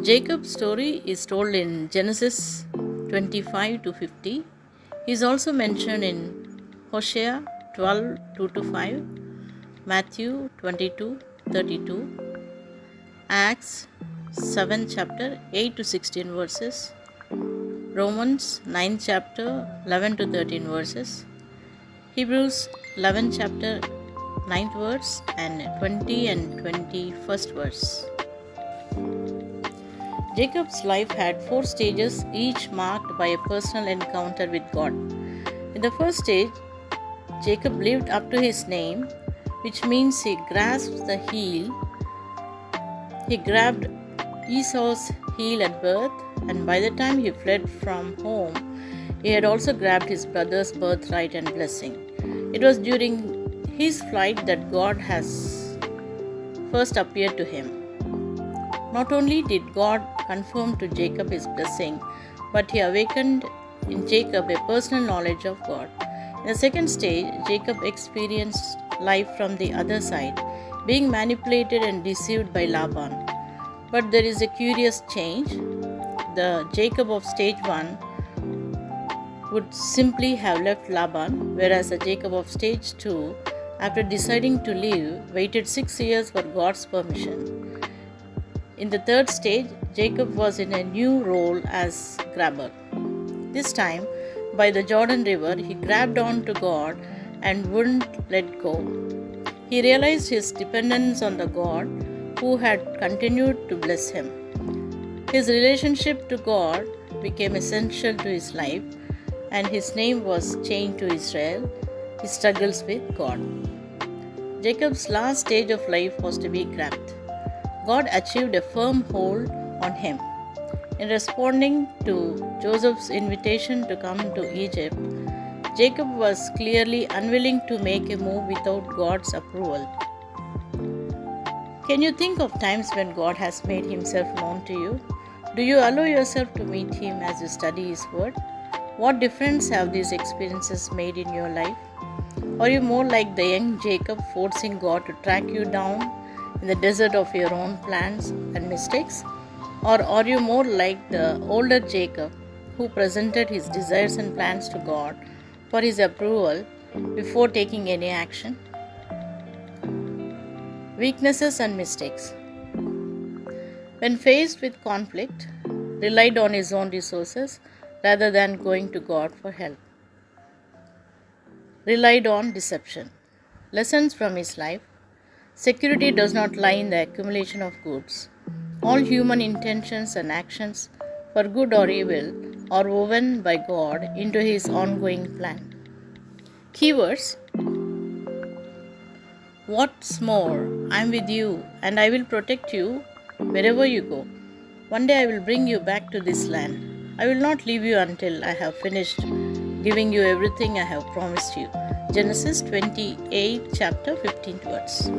Jacob's story is told in Genesis 25 to 50. He is also mentioned in Hosea 12 2 to 5, Matthew 22 32, Acts 7 chapter 8 to 16 verses, Romans 9 chapter 11 to 13 verses, Hebrews 11 chapter 9th verse and 20 and 21st verse. Jacob's life had 4 stages, each marked by a personal encounter with God. In the first stage, Jacob lived up to his name, which means he grasped the heel. He grabbed Esau's heel at birth, and by the time he fled from home, he had also grabbed his brother's birthright and blessing. It was during his flight that God has first appeared to him. Not only did God confirm to Jacob his blessing, but he awakened in Jacob a personal knowledge of God. In the second stage, Jacob experienced life from the other side, being manipulated and deceived by Laban. But there is a curious change. The Jacob of stage 1 would simply have left Laban, whereas the Jacob of stage 2, after deciding to leave, waited 6 years for God's permission. In the third stage, Jacob was in a new role as grabber. This time, by the Jordan River, he grabbed on to God and wouldn't let go. He realized his dependence on the God who had continued to bless him. His relationship to God became essential to his life, and his name was changed to Israel, his struggles with God. Jacob's last stage of life was to be grabbed. God achieved a firm hold on him. In responding to Joseph's invitation to come to Egypt, Jacob was clearly unwilling to make a move without God's approval. Can you think of times when God has made himself known to you? Do you allow yourself to meet him as you study his word? What difference have these experiences made in your life? Are you more like the young Jacob, forcing God to track you down in the desert of your own plans and mistakes? Or are you more like the older Jacob, who presented his desires and plans to God for his approval before taking any action? Weaknesses and mistakes. When faced with conflict, relied on his own resources rather than going to God for help. Relied on deception. Lessons from his life. Security does not lie in the accumulation of goods. All human intentions and actions, for good or evil, are woven by God into his ongoing plan. Keywords. What's more, I am with you and I will protect you wherever you go. One day I will bring you back to this land. I will not leave you until I have finished giving you everything I have promised you. Genesis 28 chapter 15 words.